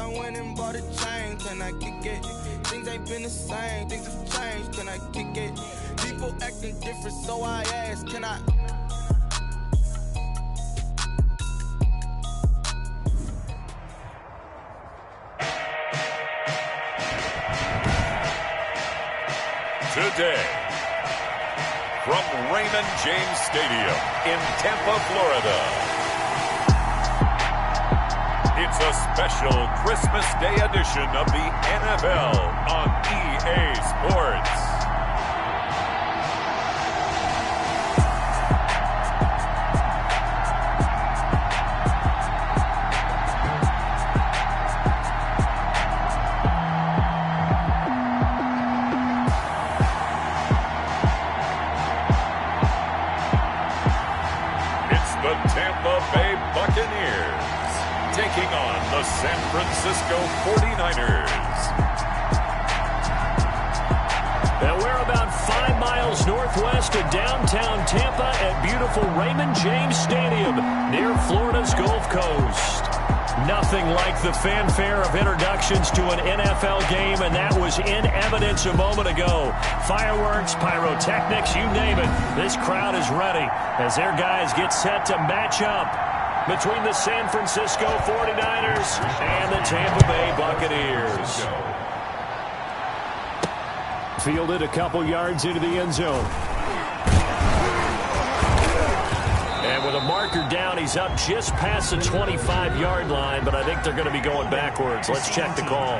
I went and bought a chain, can I kick it? Things ain't been the same, things have changed, can I kick it? People acting different, so I ask, can I? Today, from Raymond James Stadium in Tampa, Florida, it's a special Christmas Day edition of the NFL on EA Sports. Tampa Bay Buccaneers taking on the San Francisco 49ers. And we're about 5 miles northwest of downtown Tampa at beautiful Raymond James Stadium near Florida's Gulf Coast. Nothing like the fanfare of introductions to an NFL game, and that was in evidence a moment ago. Fireworks, pyrotechnics, you name it. This crowd is ready as their guys get set to match up between the San Francisco 49ers and the Tampa Bay Buccaneers. Fielded a couple yards into the end zone. And with a marker down, he's up just past the 25-yard line, but I think they're going to be going backwards. Let's check the call.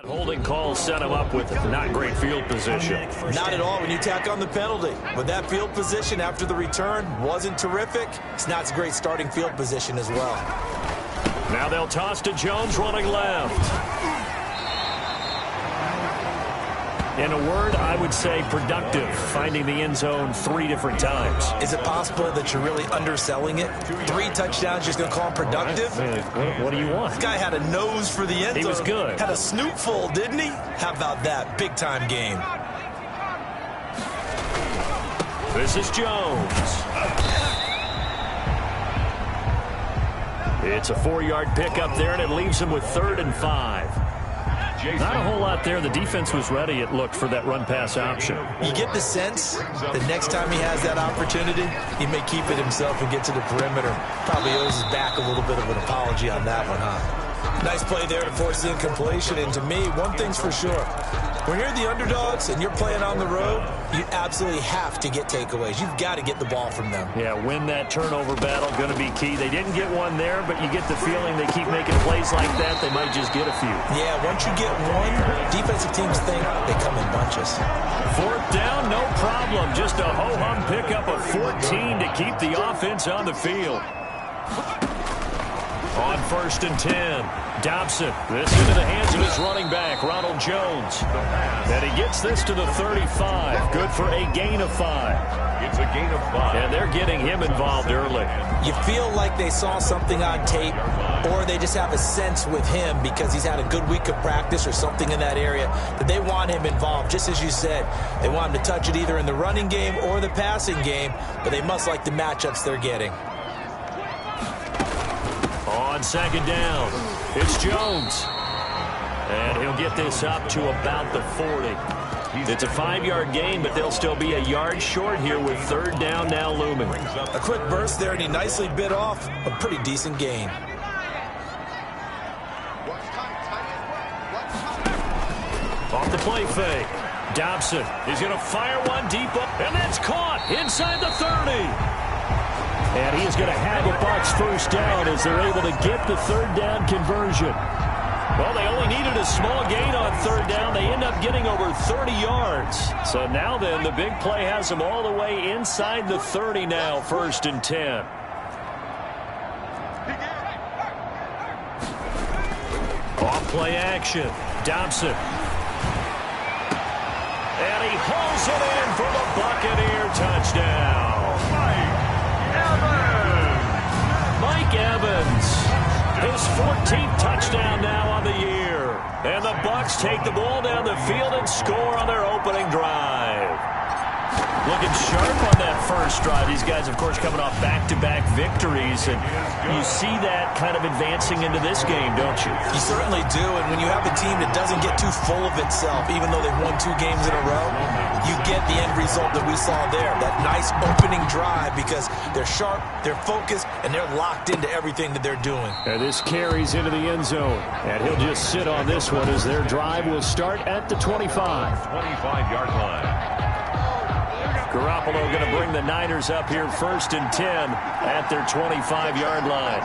Holding call set him up with not great field position. Not at all when you tack on the penalty. But that field position after the return wasn't terrific. It's not a great starting field position as well. Now they'll toss to Jones running left. In a word, I would say productive, finding the end zone 3 different times. Is it possible that you're really underselling it? 3 touchdowns, just going to call him productive? What do you want? This guy had a nose for the end zone. He was good. Had a snootful, didn't he? How about that? Big-time game. This is Jones. It's a 4-yard pickup there, and it leaves him with 3rd and 5. Not a whole lot there. The defense was ready, it looked, for that run-pass option. You get the sense that next time he has that opportunity, he may keep it himself and get to the perimeter. Probably owes his back a little bit of an apology on that one, huh? Nice play there to force the incompletion. And to me, one thing's for sure. When you're the underdogs and you're playing on the road, you absolutely have to get takeaways. You've got to get the ball from them. Yeah, win that turnover battle, going to be key. They didn't get one there, but you get the feeling they keep making plays like that, they might just get a few. Yeah, once you get one, defensive teams think they come in bunches. 4th down, no problem. Just a ho-hum pickup of 14 to keep the offense on the field. On 1st and 10, Dobson, this into the hands of his running back, Ronald Jones. And he gets this to the 35. Good for a gain of 5. It's a gain of 5. And they're getting him involved early. You feel like they saw something on tape, or they just have a sense with him because he's had a good week of practice or something in that area that they want him involved. Just as you said, they want him to touch it either in the running game or the passing game, but they must like the matchups they're getting. On second down, it's Jones. And he'll get this up to about the 40. It's a 5-yard gain, but they'll still be a yard short here with third down now looming. A quick burst there, and he nicely bit off a pretty decent gain. Off the play fake. Dobson is going to fire one deep up, and that's caught inside the 30. And he is going to have the Bucs first down as they're able to get the third down conversion. Well, they only needed a small gain on third down. They end up getting over 30 yards. So now then, the big play has them all the way inside the 30 now, 1st and 10. Off play action. Dobson. And he hauls it in for the Buccaneer touchdown. Mike Evans, his 14th touchdown now on the year. And the Bucs take the ball down the field and score on their opening drive. Looking sharp on that first drive. These guys, of course, coming off back-to-back victories. And you see that kind of advancing into this game, don't you? You certainly do. And when you have a team that doesn't get too full of itself, even though they've won 2 games in a row, you get the end result that we saw there. That nice opening drive because they're sharp, they're focused, and they're locked into everything that they're doing. And this carries into the end zone. And he'll just sit on this one as their drive will start at the 25. 25-yard line. Garoppolo going to bring the Niners up here 1st and 10 at their 25-yard line.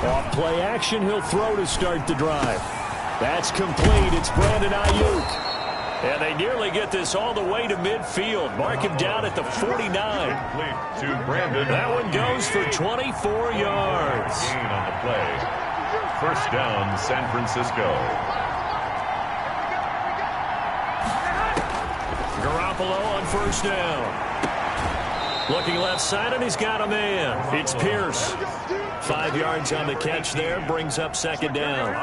Off play action, he'll throw to start the drive. That's complete. It's Brandon Ayuk. And they nearly get this all the way to midfield. Mark him down at the 49. To Brandon. That one goes for 24 yards. Gain on the play. First down, San Francisco. Garoppolo on first down. Looking left side, and he's got a man. It's Pierce. 5 yards on the catch there, brings up second down.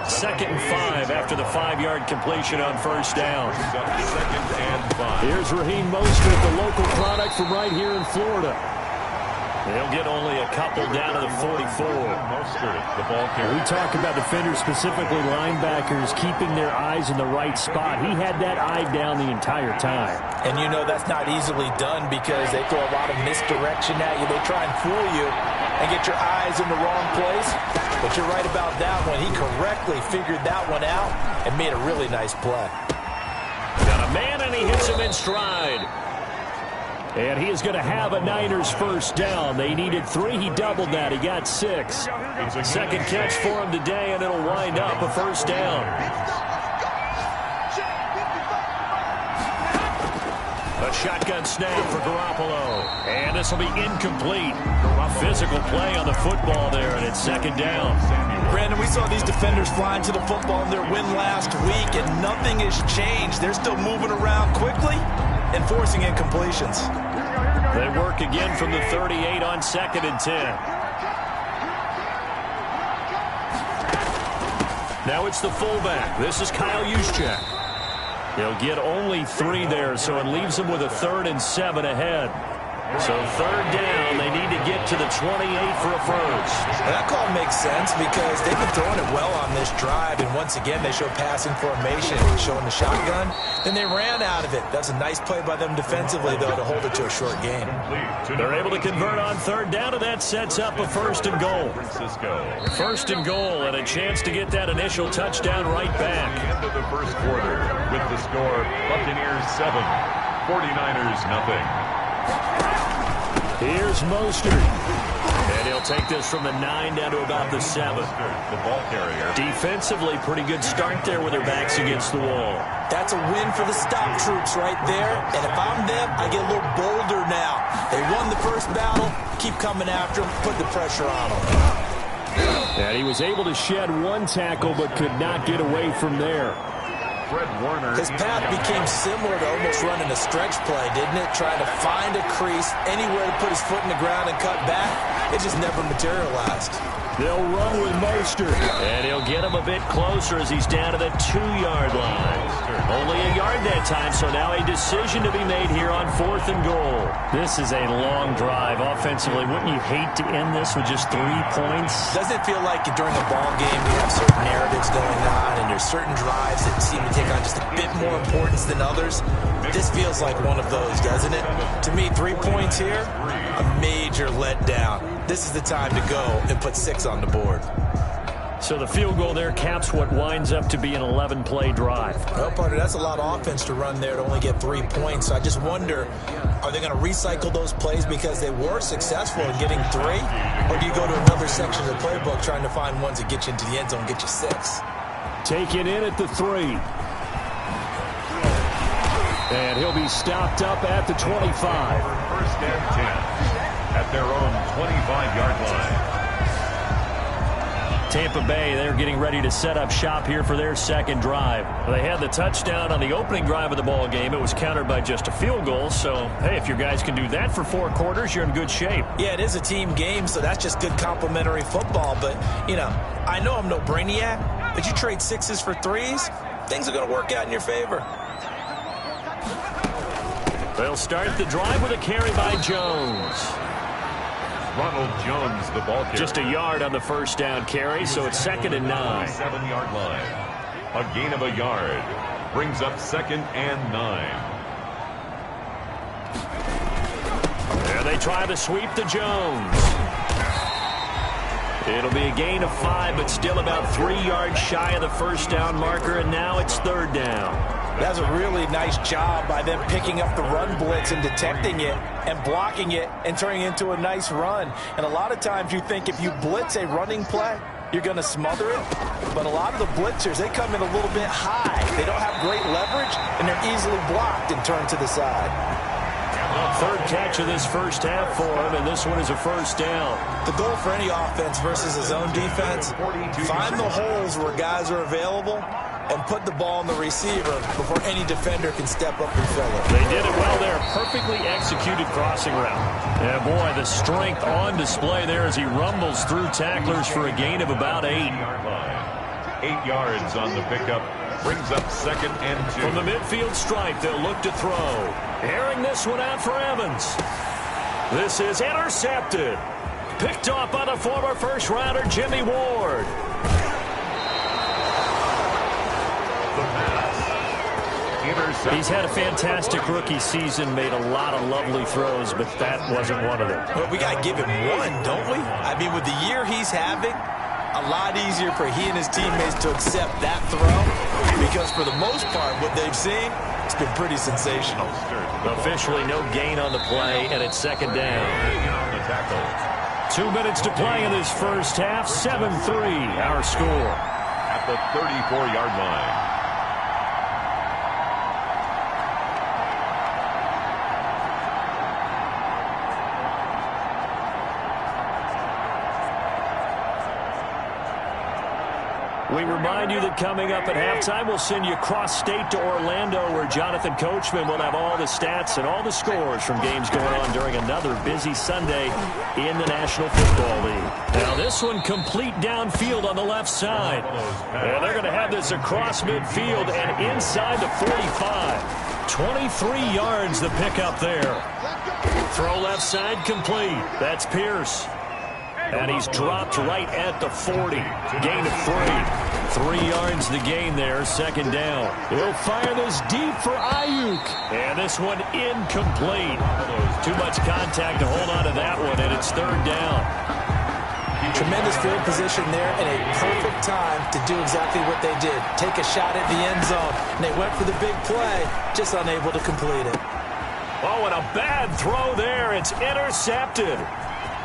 2nd and 5 after the 5-yard completion on first down. 2nd and 5. Here's Raheem Mostert, the local product from right here in Florida. They'll get only a couple down to the 44. Mostert, the ball carrier. We talk about defenders, specifically linebackers, keeping their eyes in the right spot. He had that eye down the entire time. And you know that's not easily done because they throw a lot of misdirection at you. They try and fool you and get your eyes in the wrong place. But you're right about that one. He correctly figured that one out and made a really nice play. Got a man, and he hits him in stride. And he is going to have a Niners first down. They needed 3. He doubled that. He got 6. Second catch for him today, and it'll wind up a first down. A shotgun snap for Garoppolo. And this will be incomplete. Physical play on the football there, and it's second down. Brandon, we saw these defenders flying to the football in their win last week, and nothing has changed. They're still moving around quickly and forcing incompletions. They work again from the 38 on 2nd and 10. Now it's the fullback. This is Kyle Juszczyk. He'll get only 3 there, so it leaves him with a 3rd and 7 ahead. So third down, they need to get to the 28 for a first. And that call makes sense because they've been throwing it well on this drive, and once again they show passing formation, showing the shotgun. Then they ran out of it. That's a nice play by them defensively, though, to hold it to a short game. They're able to convert on third down, and that sets up a 1st and goal. 1st and goal, and a chance to get that initial touchdown right back. End of the first quarter with the score Buccaneers 7, 49ers nothing. Here's Mostert. And he'll take this from the 9 down to about the 7. The ball carrier. Defensively, pretty good start there with their backs against the wall. That's a win for the stop troops right there. And if I'm them, I get a little bolder now. They won the first battle. Keep coming after them. Put the pressure on them. And he was able to shed one tackle but could not get away from there. His path became similar to almost running a stretch play, didn't it? Trying to find a crease, anywhere to put his foot in the ground and cut back. It just never materialized. They'll run with Mostert, and he'll get him a bit closer as he's down to the 2-yard line. Only a yard that time, so now a decision to be made here on 4th and goal. This is a long drive offensively. Wouldn't you hate to end this with just 3 points? Doesn't it feel like during a ball game you have certain narratives going on, and there's certain drives that seem to take on just a bit more importance than others? This feels like one of those, doesn't it? To me, 3 points here, a major letdown. This is the time to go and put 6 on the board. So the field goal there caps what winds up to be an 11-play drive. Well, partner, that's a lot of offense to run there to only get 3 points. So I just wonder, are they going to recycle those plays because they were successful in getting 3? Or do you go to another section of the playbook trying to find ones that get you into the end zone and get you 6? Taken in at the 3. And he'll be stopped up at the 25. First and 10 at their own 25-yard line. Tampa Bay, they're getting ready to set up shop here for their second drive. They had the touchdown on the opening drive of the ball game. It was countered by just a field goal. So, hey, if your guys can do that for 4 quarters, you're in good shape. Yeah, it is a team game, so that's just good complimentary football. But, you know, I know I'm no brainiac, but you trade 6s for 3s, things are going to work out in your favor. They'll start the drive with a carry by Jones. Ronald Jones, the ball carrier. Just a yard on the first down carry, so it's 2nd and 9. 7-yard line. A gain of a yard. Brings up 2nd and 9. There they try to sweep to Jones. It'll be a gain of 5, but still about 3 yards shy of the first down marker, and now it's 3rd down. That's a really nice job by them picking up the run blitz and detecting it and blocking it and turning it into a nice run. And a lot of times you think if you blitz a running play, you're going to smother it. But a lot of the blitzers, they come in a little bit high. They don't have great leverage, and they're easily blocked and turned to the side. 3rd catch of this first half for him, and this one is a first down. The goal for any offense versus his own defense, find the holes where guys are available and put the ball in the receiver before any defender can step up and fill it. They did it well there. Perfectly executed crossing route. Yeah, boy, the strength on display there as he rumbles through tacklers for a gain of about 8. 8 yards on the pickup. Brings up 2nd and 2. From the midfield stripe, they'll look to throw. Airing this one out for Evans. This is intercepted. Picked off by the former first-rounder Jimmy Ward. He's had a fantastic rookie season, made a lot of lovely throws, but that wasn't one of them. But we got to give him one, don't we? I mean, with the year he's having, a lot easier for he and his teammates to accept that throw because for the most part, what they've seen, it's been pretty sensational. Officially no gain on the play, and it's 2nd down. 2 minutes to play in this first half, 7-3 our score. At the 34-yard line. We remind you that coming up at halftime, we'll send you cross-state to Orlando, where Jonathan Coachman will have all the stats and all the scores from games going on during another busy Sunday in the National Football League. Now this one complete downfield on the left side. And they're going to have this across midfield and inside the 45. 23 yards the pickup there. Throw left side complete. That's Pierce. And he's dropped right at the 40. Gain of 3. 3 yards the gain there, 2nd down. He'll fire this deep for Ayuk. And this one incomplete. Too much contact to hold on to that one, and it's 3rd down. Tremendous field position there and a perfect time to do exactly what they did. Take a shot at the end zone. And they went for the big play, just unable to complete it. Oh, and a bad throw there. It's intercepted.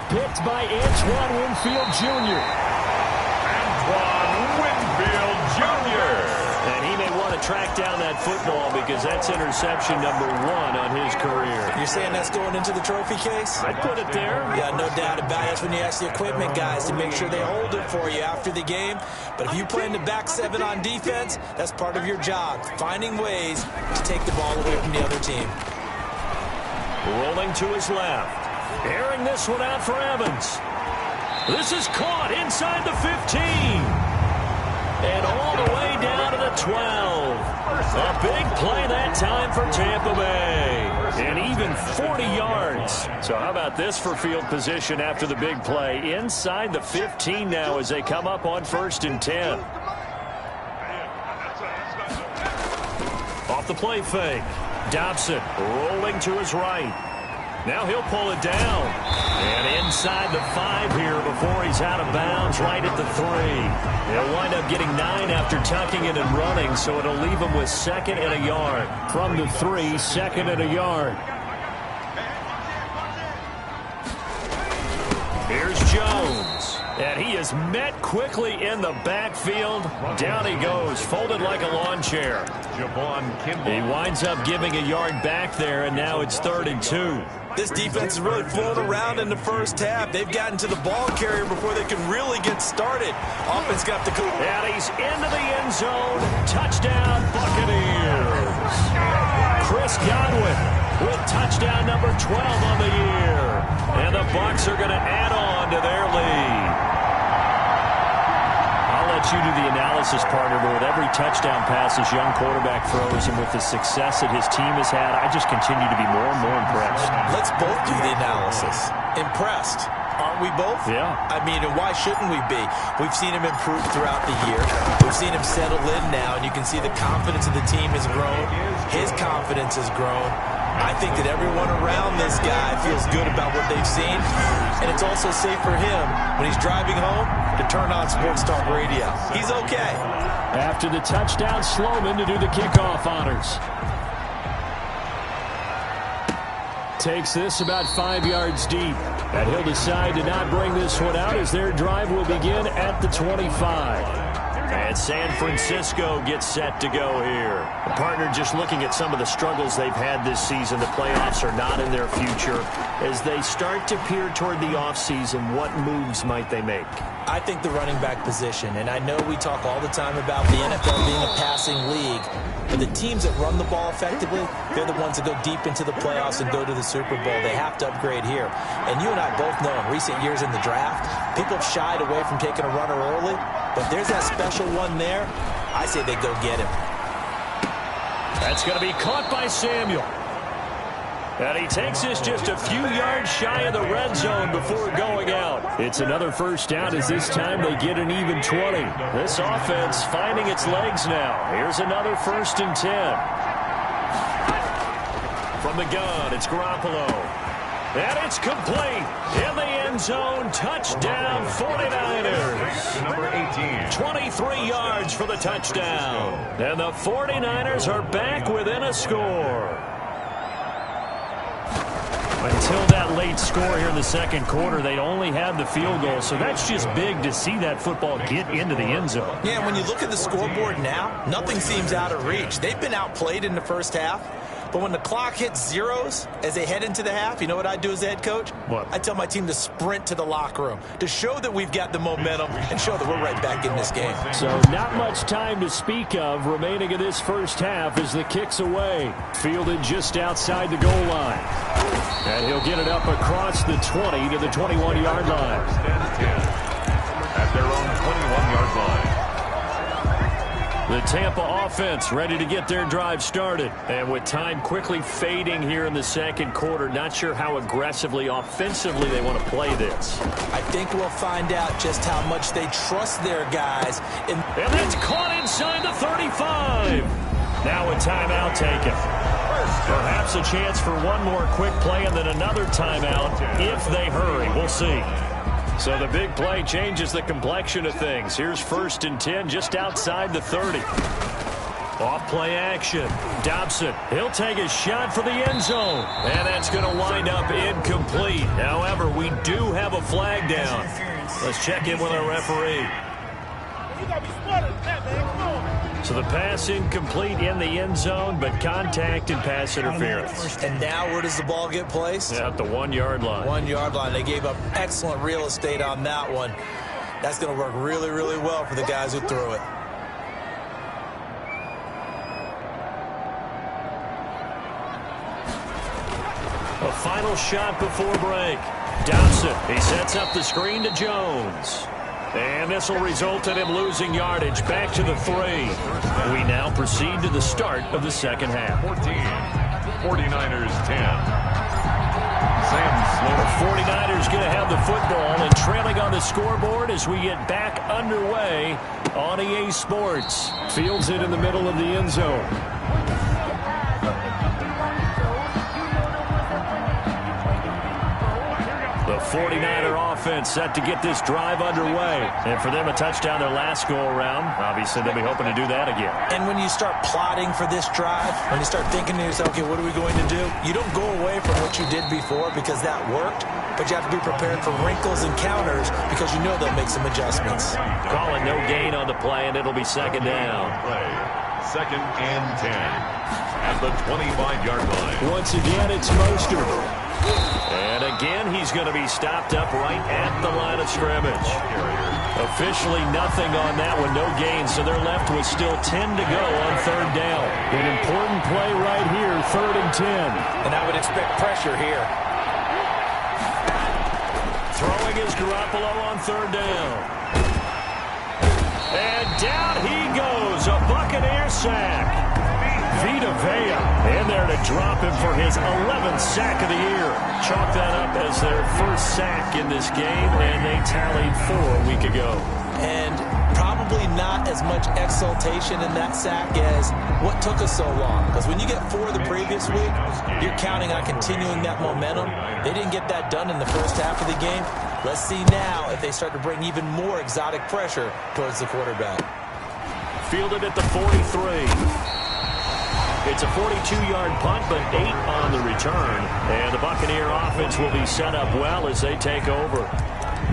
Picked by Antoine Winfield Jr. Antoine Winfield Jr. And he may want to track down that football because that's interception number 1 on his career. You're saying that's going into the trophy case? I'd put it there. Yeah, no doubt about it. That's when you ask the equipment guys to make sure they hold it for you after the game. But if you play in the back 7 on defense, that's part of your job, finding ways to take the ball away from the other team. Rolling to his left. Airing this one out for Evans. This is caught inside the 15. And all the way down to the 12. A big play that time for Tampa Bay. And even 40 yards. So how about this for field position after the big play? Inside the 15 now as they come up on 1st and 10. Off the play fake. Dobson rolling to his right. Now he'll pull it down. And inside the 5 here before he's out of bounds right at the 3. He'll wind up getting 9 after tucking it and running, so it'll leave him with 2nd and a yard. From the 3, 2nd and a yard. Here's Jones. And he is met quickly in the backfield. Down he goes, folded like a lawn chair. He winds up giving a yard back there, and now it's 3rd and 2. This defense is really flown around in the first half. They've gotten to the ball carrier before they can really get started. Offense got the coup. And he's into the end zone. Touchdown, Buccaneers. Chris Godwin with touchdown number 12 on the year. And the Bucs are going to add on to their lead. I'll let you do the analysis, partner, but with every touchdown pass his young quarterback throws and with the success that his team has had, I just continue to be more and more impressed. Let's both do the analysis. Impressed. Aren't we both? Yeah. I mean, and why shouldn't we be? We've seen him improve throughout the year. We've seen him settle in now, and you can see the confidence of the team has grown. His confidence has grown. I think that everyone around this guy feels good about what they've seen, and it's also safe for him when he's driving home to turn on Sports Talk Radio. He's okay. After the touchdown, Sloman to do the kickoff honors. Takes this about 5 yards deep. And he'll decide to not bring this one out as their drive will begin at the 25. And San Francisco gets set to go here. The partner, just looking at some of the struggles they've had this season, the playoffs are not in their future. As they start to peer toward the offseason, what moves might they make? I think the running back position, and I know we talk all the time about the NFL being a passing league, but the teams that run the ball effectively, they're the ones that go deep into the playoffs and go to the Super Bowl. They have to upgrade here. And you and I both know in recent years in the draft, people have shied away from taking a runner early, but there's that special one there. I say they go get him. That's going to be caught by Samuel. And he takes this just a few yards shy of the red zone before going out. It's another first down as this time they get an even 20. This offense finding its legs now. Here's another 1st and 10. From the gun, it's Garoppolo. And it's complete. In the end zone, touchdown 49ers. Number 18. 23 yards for the touchdown. And the 49ers are back within a score. Until that late score here in the second quarter, they only had the field goal, so that's just big to see that football get into the end zone. Yeah, when you look at the scoreboard now, nothing seems out of reach. They've been outplayed in the first half, but when the clock hits zeros as they head into the half, you know what I do as the head coach? What? I tell my team to sprint to the locker room to show that we've got the momentum and show that we're right back in this game. So not much time to speak of remaining in this first half as the kick's away. Fielded just outside the goal line. And he'll get it up across the 20 to the 21-yard line. At their own 21-yard line. The Tampa offense ready to get their drive started. And with time quickly fading here in the second quarter, not sure how aggressively, offensively they want to play this. I think we'll find out just how much they trust their guys. And that's caught inside the 35. Now a timeout taken. Perhaps a chance for one more quick play and then another timeout if they hurry. We'll see. So the big play changes the complexion of things. Here's 1st and 10 just outside the 30. Off play action. Dobson, he'll take a shot for the end zone. And that's going to wind up incomplete. However, we do have a flag down. Let's check in with our referee. So the pass incomplete in the end zone, but contact and pass interference. And now where does the ball get placed? At the 1-yard line. 1-yard line. They gave up excellent real estate on that one. That's going to work really, really well for the guys who threw it. A final shot before break. Dobson, he sets up the screen to Jones. And this will result in him losing yardage back to the 3. We now proceed to the start of the second half. 49ers 10. The 49ers going to have the football and trailing on the scoreboard as we get back underway on EA Sports. Fields it in the middle of the end zone. The 49er offense set to get this drive underway. And for them, a touchdown their last go-around. Obviously, they'll be hoping to do that again. And when you start plotting for this drive, when you start thinking to yourself, okay, what are we going to do? You don't go away from what you did before because that worked, but you have to be prepared for wrinkles and counters because you know they'll make some adjustments. Calling no gain on the play, and it'll be second down. Second and 10 at the 25-yard line. Once again, it's Mostert. And again, he's going to be stopped up right at the line of scrimmage. Officially nothing on that one, no gain, so they're left with still 10 to go on third down. An important play right here, 3rd and 10. And I would expect pressure here. Throwing is Garoppolo on third down. And down he goes, a Buccaneer sack. Vita Vea in there to drop him for his 11th sack of the year. Chalk that up as their first sack in this game, and they tallied 4 a week ago. And probably not as much exultation in that sack as what took us so long. Because when you get 4 the previous week, you're counting on continuing that momentum. They didn't get that done in the first half of the game. Let's see now if they start to bring even more exotic pressure towards the quarterback. Fielded at the 43. It's a 42-yard punt, but 8 on the return. And the Buccaneer offense will be set up well as they take over.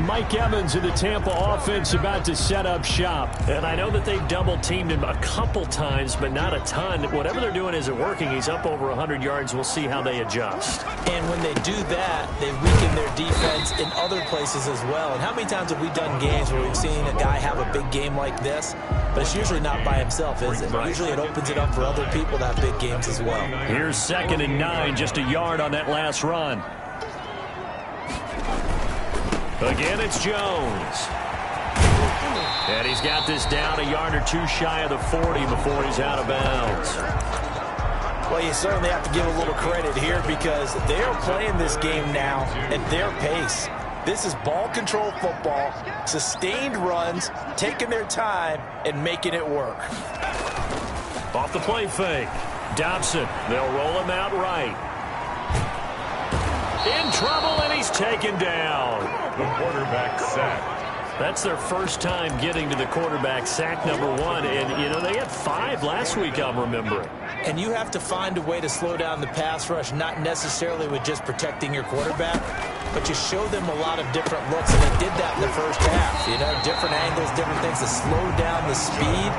Mike Evans of the Tampa offense about to set up shop. And I know that they've double-teamed him a couple times, but not a ton. Whatever they're doing isn't working. He's up over 100 yards. We'll see how they adjust. And when they do that, they weaken their defense in other places as well. And how many times have we done games where we've seen a guy have a big game like this? But it's usually not by himself, is it? Usually it opens it up for other people to have big games as well. Here's 2nd and 9, just a yard on that last run. Again, it's Jones. And he's got this down a yard or 2 shy of the 40 before he's out of bounds. Well, you certainly have to give a little credit here because they're playing this game now at their pace. This is ball control football, sustained runs, taking their time, and making it work. Off the play fake. Dobson, they'll roll him out right. In trouble, and he's taken down. The quarterback sacked. That's their first time getting to the quarterback sack number 1. And, you know, they had 5 last week, I'm remembering. And you have to find a way to slow down the pass rush, not necessarily with just protecting your quarterback, but you show them a lot of different looks, and they did that in the first half. You know, different angles, different things to slow down the speed.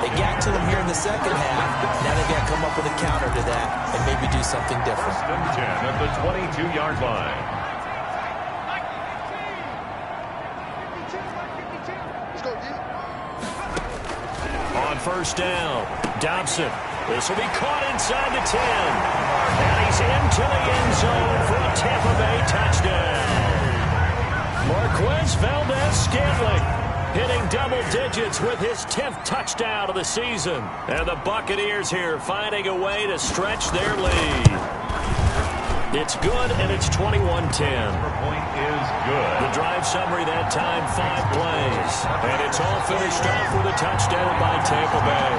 They got to them here in the second half. Now they've got to come up with a counter to that and maybe do something different. 1st and 10 at the 22-yard line. On first down, Dobson. This will be caught inside the 10. And he's into the end zone for a Tampa Bay touchdown. Marquez Valdez-Scantling hitting double digits with his 10th touchdown of the season. And the Buccaneers here finding a way to stretch their lead. It's good, and it's 21-10. Point is good. The drive summary that time, 5 plays. And it's all finished off with a touchdown by Tampa Bay.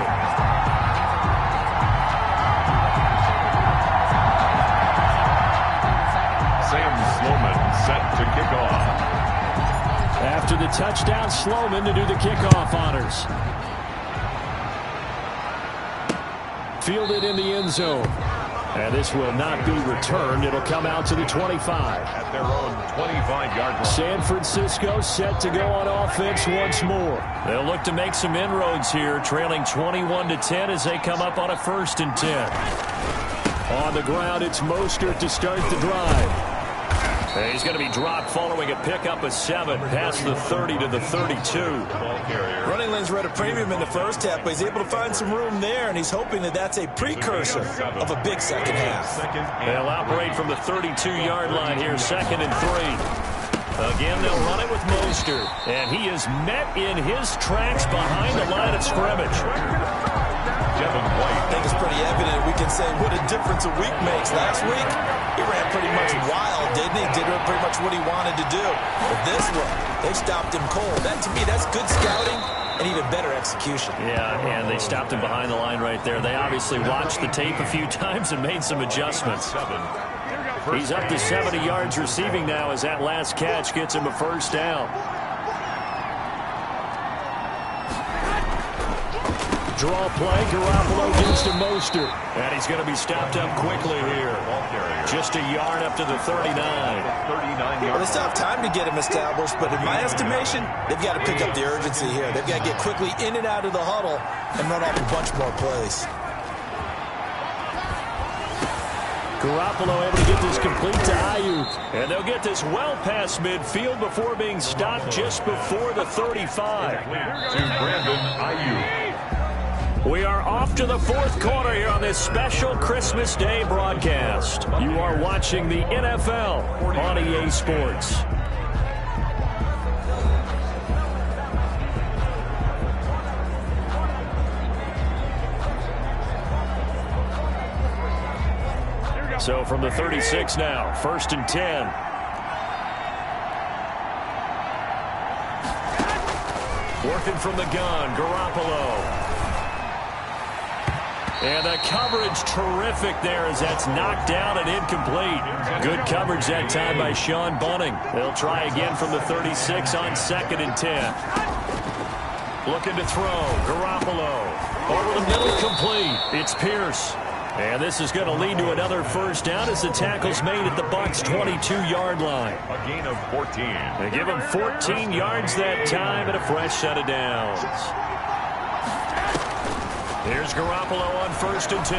Sam Sloman set to kick off. After the touchdown, Sloman to do the kickoff honors. Fielded in the end zone. And this will not be returned. It'll come out to the 25. At their own 25-yard line. San Francisco set to go on offense once more. They'll look to make some inroads here, trailing 21-10 as they come up on a 1st and 10. On the ground, it's Mostert to start the drive. And he's going to be dropped following a pickup of 7 past the 30 to the 32. Running lanes were at a premium in the first half, but he's able to find some room there, and he's hoping that that's a precursor of a big second half. They'll operate from the 32-yard line here, 2nd and 3. Again, they'll run it with Mostert, and he is met in his tracks behind the line of scrimmage. I think it's pretty evident. We can say what a difference a week makes. Last week, he ran pretty much wild, didn't he? Did pretty much what he wanted to do. But this one, they stopped him cold. That, to me, that's good scouting and even better execution. Yeah, and they stopped him behind the line right there. They obviously watched the tape a few times and made some adjustments. He's up to 70 yards receiving now as that last catch gets him a 1st down. Draw play, Garoppolo gives to Mostert. And he's going to be stopped up quickly here. Just a yard up to the 39. Well, they still have time to get him established, but in my estimation, they've got to pick up the urgency here. They've got to get quickly in and out of the huddle and run off a bunch more plays. Garoppolo able to get this complete to Ayuk. And they'll get this well past midfield before being stopped just before the 35. To Brandon Ayuk. We are off to the 4th quarter here on this special Christmas Day broadcast. You are watching the NFL on EA Sports. So from the 36 now, 1st and 10. Working from the gun, Garoppolo. And the coverage terrific there as that's knocked down and incomplete. Good coverage that time by Sean Bunning. They'll try again from the 36 on 2nd and 10. Looking to throw. Garoppolo. Over the middle, complete. It's Pierce. And this is going to lead to another 1st down as the tackle's made at the Bucs' 22-yard line. A gain of 14. They give him 14 yards that time and a fresh set of downs. Here's Garoppolo on 1st and 10.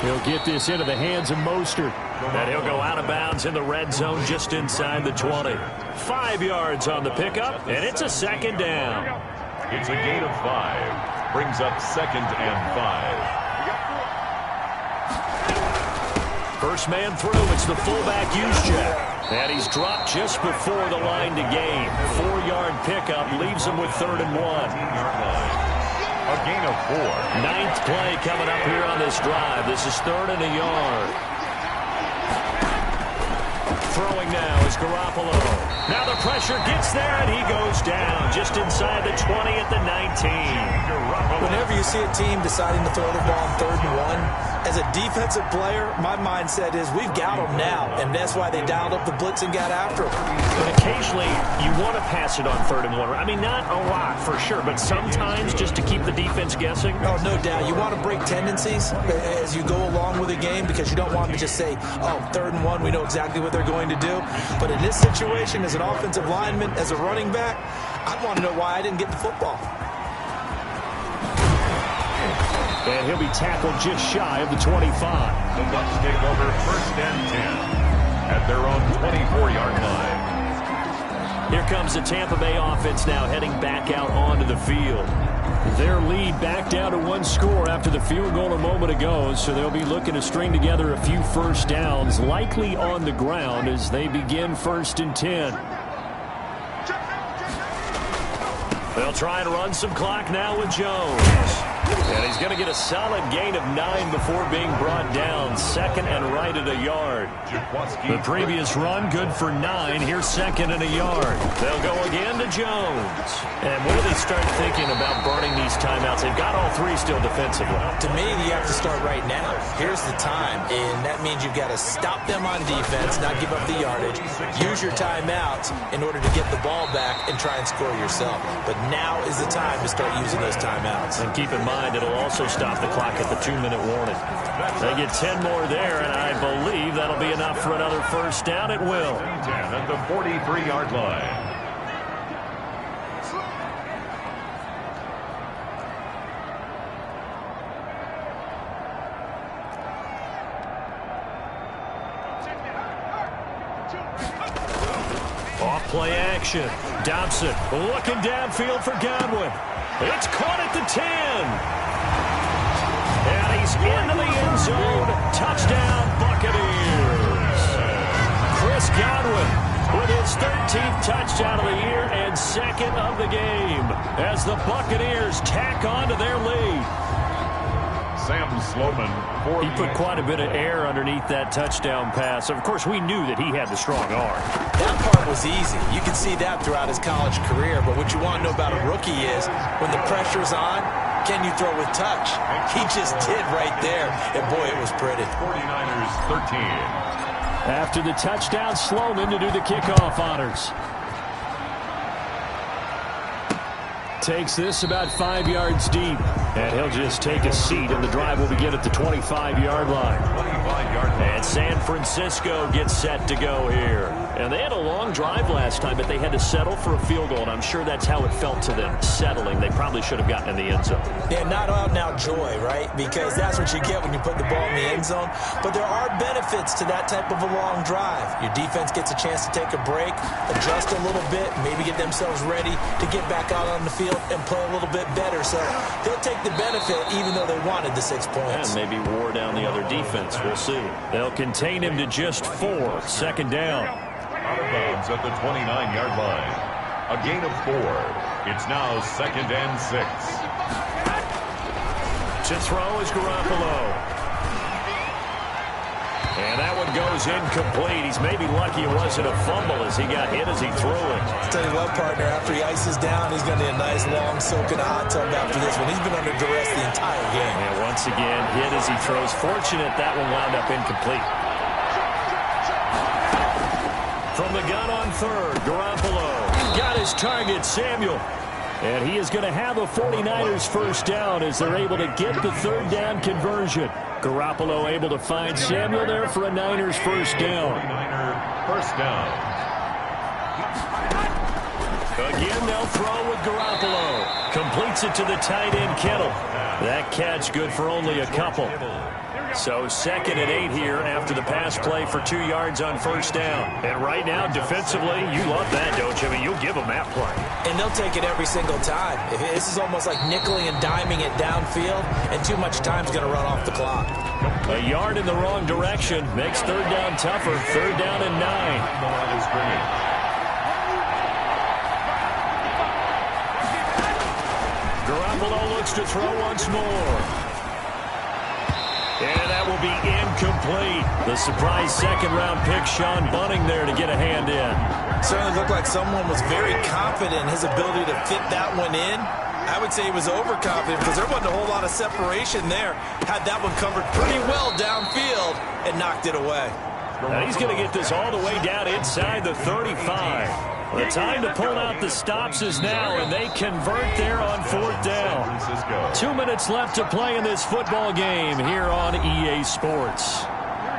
He'll get this into the hands of Mostert. And he'll go out of bounds in the red zone just inside the 20. 5 yards on the pickup, and it's a 2nd down. It's a gain of 5. Brings up 2nd and 5. First man through, it's the fullback Juszczyk. And he's dropped just before the line to gain. 4-yard pickup leaves him with 3rd and 1. A gain of 4. 9th play coming up here on this drive. This is 3rd and a yard. Throwing now is Garoppolo. Now the pressure gets there, and he goes down just inside the 20 at the 19. Whenever you see a team deciding to throw the ball on 3rd and 1, as a defensive player, my mindset is we've got them now, and that's why they dialed up the blitz and got after them. But occasionally, you want to pass it on 3rd and 1. I mean, not a lot for sure, but sometimes just to keep the defense guessing. Oh, no doubt. You want to break tendencies as you go along with the game because you don't want to just say, oh, 3rd and 1, we know exactly what they're going to do. But in this situation, as an offensive lineman, as a running back, I'd want to know why I didn't get the football. And he'll be tackled just shy of the 25. The Bucs take over 1st and 10 at their own 24-yard line. Here comes the Tampa Bay offense now heading back out onto the field. Their lead back down to 1 score after the field goal a moment ago, so they'll be looking to string together a few 1st downs, likely on the ground as they begin 1st and 10. They'll try and run some clock now with Jones. And he's going to get a solid gain of 9 before being brought down. 2nd and right at a yard. The previous run, good for 9. Here's 2nd and a yard. They'll go again to Jones. And when do they start thinking about burning these timeouts? They've got all 3 still defensively. To me, you have to start right now. Here's the time. And that means you've got to stop them on defense, not give up the yardage. Use your timeouts in order to get the ball back and try and score yourself. But now is the time to start using those timeouts. And keep in mind, onside. It'll also stop the clock at the 2-minute warning. They get 10 more there, and I believe that'll be enough for another first down. It will. 10 at the 43-yard line. Play action. Dobson looking downfield for Godwin. It's caught at the 10. And he's into the end zone. Touchdown, Buccaneers. Chris Godwin with his 13th touchdown of the year and second of the game as the Buccaneers tack on to their lead. Sam Sloman. He put quite a bit of air underneath that touchdown pass. Of course, we knew that he had the strong arm. That part was easy. You can see that throughout his college career. But what you want to know about a rookie is when the pressure's on, can you throw with touch? He just did right there. And, boy, it was pretty. 49ers 13. After the touchdown, Sloman to do the kickoff honors. Takes this about 5 yards deep. And he'll just take a seat, and the drive will begin at the 25-yard line. 25-yard line. And San Francisco gets set to go here. And they had a long drive last time, but they had to settle for a field goal, and I'm sure that's how it felt to them, settling. They probably should have gotten in the end zone. Yeah, not out-and-out joy, right? Because that's what you get when you put the ball in the end zone. But there are benefits to that type of a long drive. Your defense gets a chance to take a break, adjust a little bit, maybe get themselves ready to get back out on the field and play a little bit better. So they'll take the benefit even though they wanted the 6 points. And maybe wore down the other defense. We'll see. They'll contain him to just 4. Second down. Out of bounds at the 29-yard line. A gain of 4. It's now 2nd and 6. To throw is Garoppolo. And that one goes incomplete. He's maybe lucky it wasn't a fumble as he got hit as he threw it. I'll tell you what, partner, after he ices down, he's going to need a nice, long soak in a hot tub after this one. He's been under duress the entire game. And once again, hit as he throws. Fortunate that one wound up incomplete. From the gun on third, Garoppolo got his target, Samuel. And he is going to have a 49ers first down as they're able to get the third down conversion. Garoppolo able to find Samuel there for a Niners first down. 49er first down. Again, they'll throw with Garoppolo. Completes it to the tight end, Kittle. That catch good for only a couple. So 2nd and 8 here after the pass play for 2 yards on first down. And right now, defensively, you love that, don't you? I mean, you'll give them that play. And they'll take it every single time. This is almost like nickeling and diming it downfield, and too much time's going to run off the clock. A yard in the wrong direction makes third down tougher. 3rd down and 9. Garoppolo looks to throw once more. And that will be incomplete. The surprise second-round pick, Sean Bunting, there to get a hand in. Certainly looked like someone was very confident in his ability to fit that one in. I would say he was overconfident because there wasn't a whole lot of separation there. Had that one covered pretty well downfield and knocked it away. Now he's going to get this all the way down inside the 35. The time to pull out the stops is now, and they convert there on 4th down. 2 minutes left to play in this football game here on EA Sports.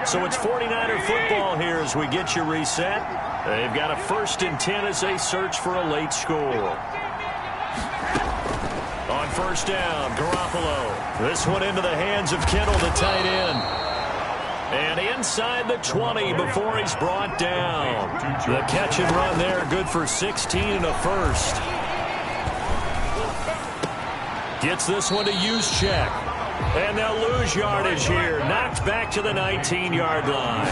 So it's 49er football here as we get you reset. They've got a 1st and 10 as they search for a late score. On first down, Garoppolo. This one into the hands of Kittle, the tight end. And inside the 20 before he's brought down. The catch and run there, good for 16 and a first. Gets this one to Juszczyk. And they'll lose yardage here. Knocked back to the 19-yard line.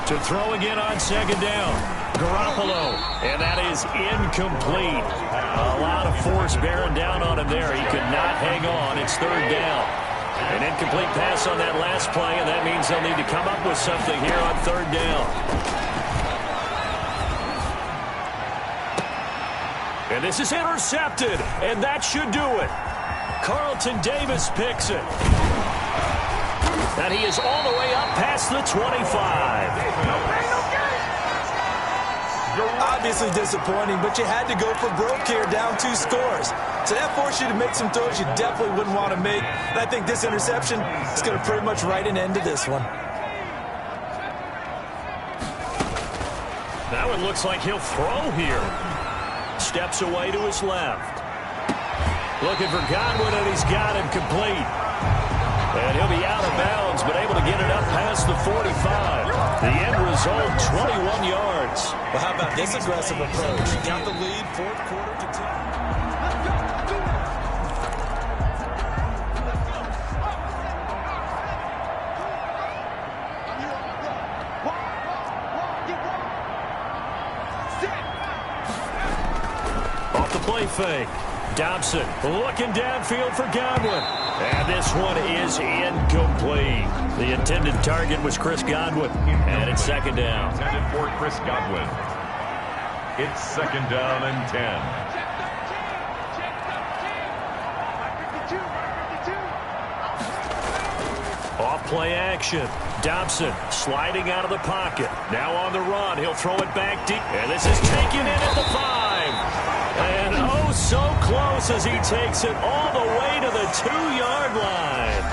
To throw again on 2nd down. Garoppolo. And that is incomplete. A lot of force bearing down on him there. He could not hang on. It's 3rd down. An incomplete pass on that last play, and that means they'll need to come up with something here on 3rd down. And this is intercepted, and that should do it. Carlton Davis picks it. And he is all the way up past the 25. Obviously disappointing, but you had to go for broke here, down 2 scores. So that forced you to make some throws you definitely wouldn't want to make. And I think this interception is going to pretty much write an end to this one. Now it looks like he'll throw here. Steps away to his left. Looking for Godwin, and he's got him complete. And he'll be out of bounds, but able to get it up past the 45. The end result, 21 yards. Well, how about this aggressive approach? Got the lead, 4th quarter to 10. Off the play fake. Dobson looking downfield for Godwin. And this one is incomplete. The intended target was Chris Godwin. And it's 2nd down. Intended for Chris Godwin. It's 2nd down and 10. Off play action. Dobson sliding out of the pocket. Now on the run. He'll throw it back deep. And this is taken in at the 5. And oh, so close as he takes it all the way to the 2-yard line.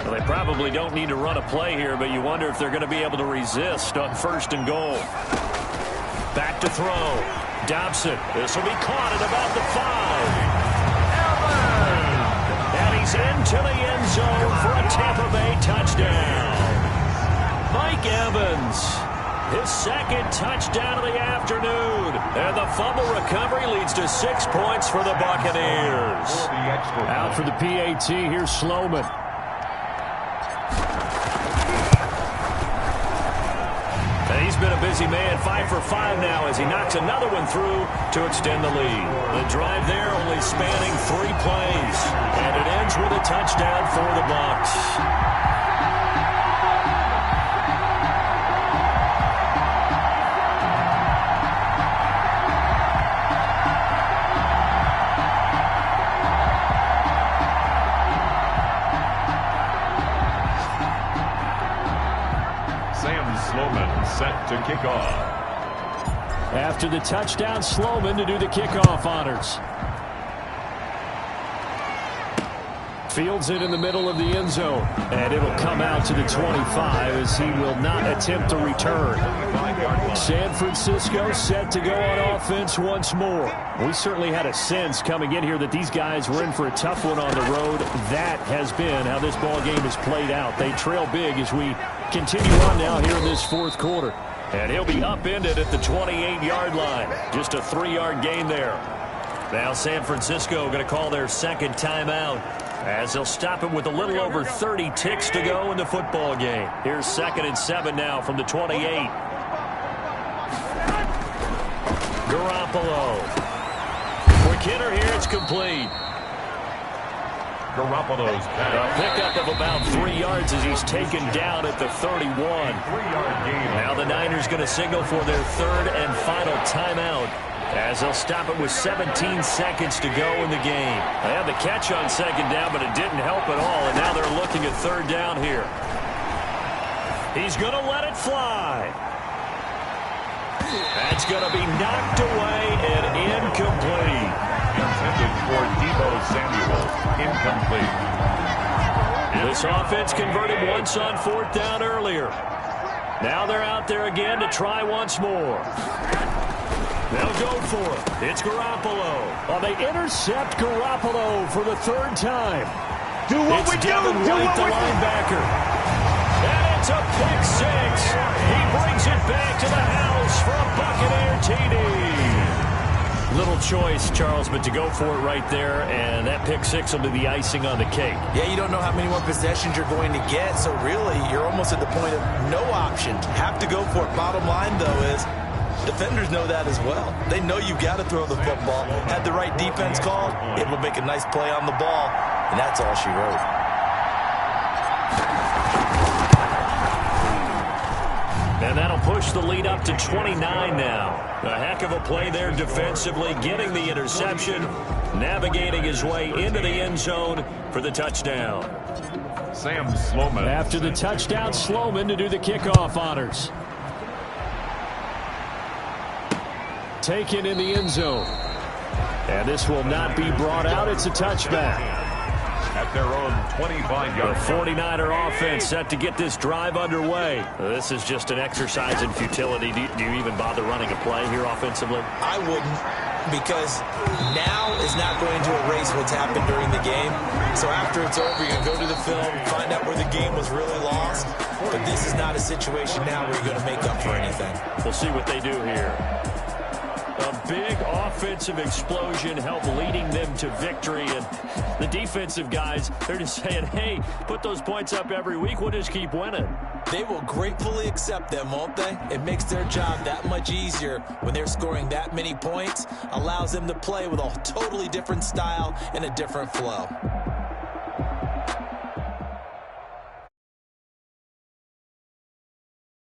Well, they probably don't need to run a play here, but you wonder if they're going to be able to resist on 1st and goal. Back to throw. Dobson. This will be caught at about the 5. And he's into the end zone for a Tampa Bay touchdown. Mike Evans, his 2nd touchdown of the afternoon. And the fumble recovery leads to 6 points for the Buccaneers. Out for the PAT, here's Sloman. And he's been a busy man, 5 for 5 now as he knocks another one through to extend the lead. The drive there only spanning 3 plays. And it ends with a touchdown for the Bucs. Set to kick off. After the touchdown, Sloman to do the kickoff honors. Fields it in the middle of the end zone. And it'll come out to the 25 as he will not attempt to return. San Francisco set to go on offense once more. We certainly had a sense coming in here that these guys were in for a tough one on the road. That has been how this ball game has played out. They trail big as we continue on now here in this 4th quarter. And he'll be upended at the 28-yard line. Just a 3-yard gain there. Now San Francisco going to call their 2nd timeout as they'll stop it with a little over 30 ticks to go in the football game. Here's 2nd and 7 now from the 28. Garoppolo. Quick hitter here, it's complete. Garoppolo's pass. A pickup of about 3 yards as he's taken down at the 31. 3-yard gain. Now the Niners going to signal for their 3rd and final timeout as they'll stop it with 17 seconds to go in the game. They had the catch on 2nd down, but it didn't help at all, and now they're looking at 3rd down here. He's going to let it fly. That's going to be knocked away and incomplete. Intended for Deebo Samuel. Incomplete. This offense converted once on 4th down earlier. Now they're out there again to try once more. They'll go for it. It's Garoppolo. Oh, they intercept Garoppolo for the 3rd time. Do what it's we Devin do. White, the linebacker. And it's a pick 6. He brings it back to the house for a Buccaneer TD. Little choice, Charles, but to go for it right there, and that pick 6 will be the icing on the cake. Yeah, you don't know how many more possessions you're going to get, so really you're almost at the point of no option. Have to go for it. Bottom line, though, is defenders know that as well. They know you've got to throw the football. Had the right defense called, able to make a nice play on the ball, and that's all she wrote. And that'll push the lead up to 29 now. A heck of a play there defensively, getting the interception, navigating his way into the end zone for the touchdown. Sam Sloman. After the touchdown, Sloman to do the kickoff honors. Taken in the end zone. And this will not be brought out. It's a touchback. At their own 25-yard. The 49er offense set to get this drive underway. This is just an exercise in futility. Do you even bother running a play here offensively? I wouldn't, because now is not going to erase what's happened during the game. So after it's over, you can go to the film, find out where the game was really lost. But this is not a situation now where you're going to make up for anything. We'll see what they do here. A big offensive explosion helped leading them to victory. And the defensive guys, they're just saying, hey, put those points up every week. We'll just keep winning. They will gratefully accept them, won't they? It makes their job that much easier when they're scoring that many points. Allows them to play with a totally different style and a different flow.